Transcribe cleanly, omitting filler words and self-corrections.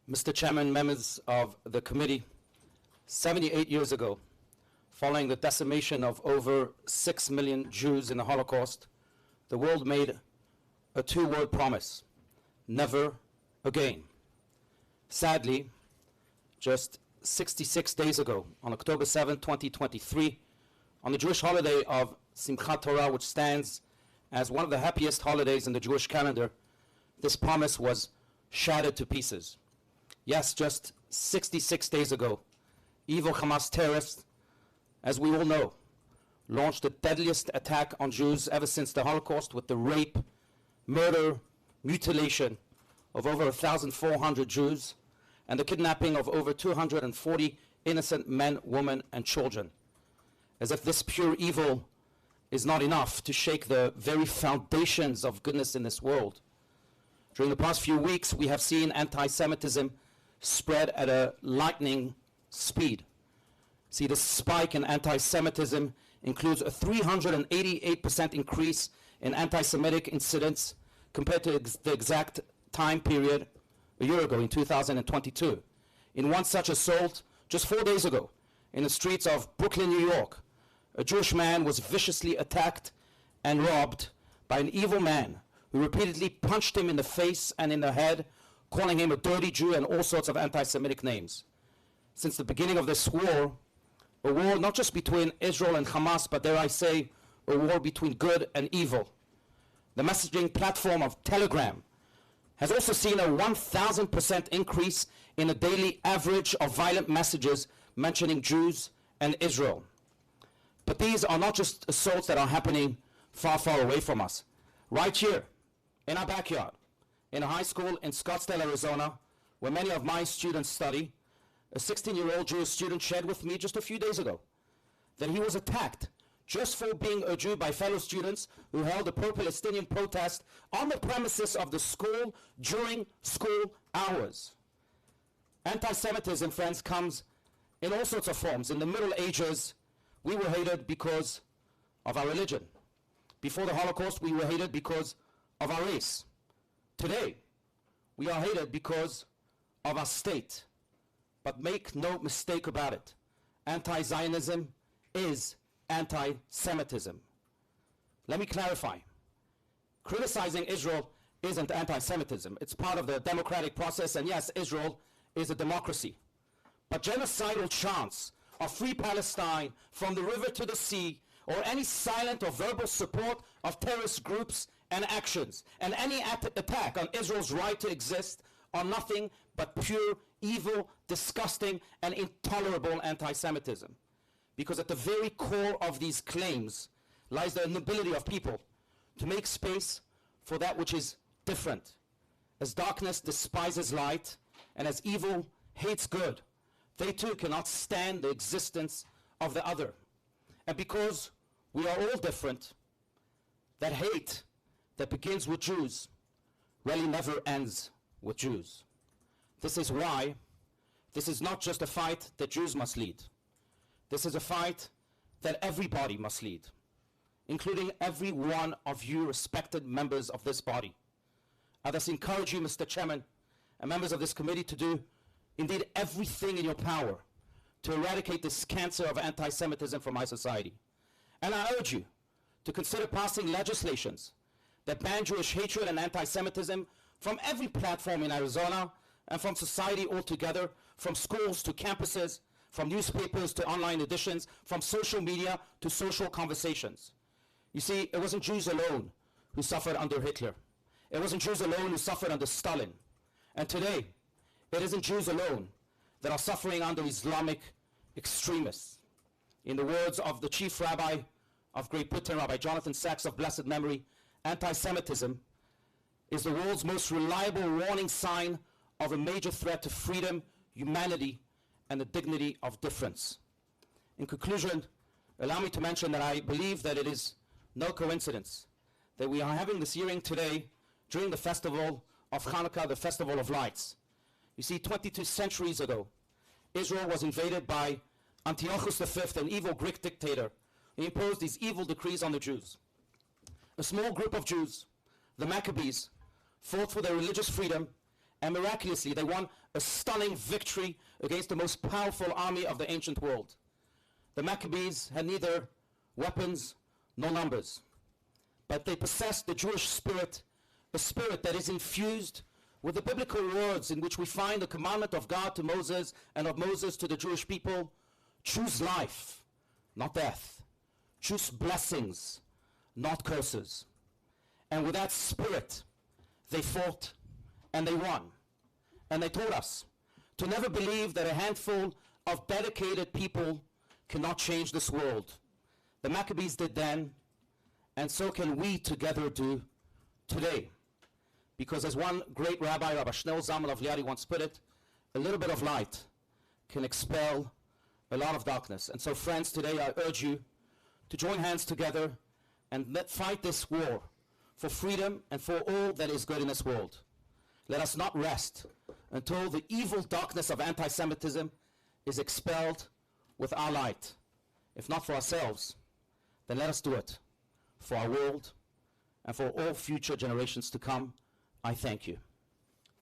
Mr. Chairman, members of the committee, 78 years ago, following the decimation of over 6 million Jews in the Holocaust, the world made a two-word promise: never again. Sadly, just 66 days ago, on October 7, 2023, on the Jewish holiday of Simchat Torah, which stands as one of the happiest holidays in the Jewish calendar, this promise was shattered to pieces. Yes, just 66 days ago, evil Hamas terrorists, as we all know, launched the deadliest attack on Jews ever since the Holocaust, with the rape, murder, mutilation of over 1,400 Jews and the kidnapping of over 240 innocent men, women, and children. As if this pure evil is not enough to shake the very foundations of goodness in this world. During the past few weeks, we have seen anti-Semitism spread at a lightning speed. See, the spike in anti-Semitism includes a 388% increase in anti-Semitic incidents compared to the exact time period a year ago in 2022. In one such assault, just 4 days ago, in the streets of Brooklyn, New York, a Jewish man was viciously attacked and robbed by an evil man who repeatedly punched him in the face and in the head, calling him a dirty Jew and all sorts of anti-Semitic names. Since the beginning of this war, a war not just between Israel and Hamas, but dare I say, a war between good and evil. The messaging platform of Telegram has also seen a 1,000% increase in the daily average of violent messages mentioning Jews and Israel. But these are not just assaults that are happening far, far away from us. Right here, in our backyard, in a high school in Scottsdale, Arizona, where many of my students study, a 16-year-old Jewish student shared with me just a few days ago that he was attacked just for being a Jew by fellow students who held a pro-Palestinian protest on the premises of the school during school hours. Anti-Semitism, friends, comes in all sorts of forms. In the Middle Ages, we were hated because of our religion. Before the Holocaust, we were hated because of our race. Today, we are hated because of our state. But make no mistake about it, anti-Zionism is anti-Semitism. Let me clarify. Criticizing Israel isn't anti-Semitism. It's part of the democratic process, and yes, Israel is a democracy. But genocidal chants of free Palestine from the river to the sea, or any silent or verbal support of terrorist groups and actions, and any attack on Israel's right to exist, are nothing but pure, evil, disgusting, and intolerable anti-Semitism. Because at the very core of these claims lies the inability of people to make space for that which is different. As darkness despises light, and as evil hates good, they too cannot stand the existence of the other. And because we are all different, that hate that begins with Jews really never ends with Jews. This is why this is not just a fight that Jews must lead. This is a fight that everybody must lead, including every one of you respected members of this body. I thus encourage you, Mr. Chairman, and members of this committee, to do indeed everything in your power to eradicate this cancer of anti-Semitism from our society. And I urge you to consider passing legislations that ban Jewish hatred and anti-Semitism from every platform in Arizona and from society altogether, from schools to campuses, from newspapers to online editions, from social media to social conversations. You see, it wasn't Jews alone who suffered under Hitler. It wasn't Jews alone who suffered under Stalin. And today, it isn't Jews alone that are suffering under Islamic extremists. In the words of the chief rabbi of Great Britain, Rabbi Jonathan Sacks of blessed memory, anti-Semitism is the world's most reliable warning sign of a major threat to freedom, humanity, and the dignity of difference. In conclusion, allow me to mention that I believe that it is no coincidence that we are having this hearing today during the festival of Hanukkah, the Festival of Lights. You see, 22 centuries ago, Israel was invaded by Antiochus V, an evil Greek dictator. He imposed these evil decrees on the Jews. A small group of Jews, the Maccabees, fought for their religious freedom And miraculously, they won a stunning victory against the most powerful army of the ancient world. The Maccabees had neither weapons nor numbers, but they possessed the Jewish spirit, a spirit that is infused with the biblical words in which we find the commandment of God to Moses and of Moses to the Jewish people: choose life, not death. Choose blessings, not curses. And with that spirit, they fought and they won. And they taught us to never believe that a handful of dedicated people cannot change this world. The Maccabees did then, and so can we together do today. Because as one great rabbi, Rabbi Shneur Zalman of Liadi, once put it, a little bit of light can expel a lot of darkness. And so, friends, today I urge you to join hands together and let's fight this war for freedom and for all that is good in this world. Let us not rest until the evil darkness of anti-Semitism is expelled with our light. If not for ourselves, then let us do it for our world and for all future generations to come. I thank you.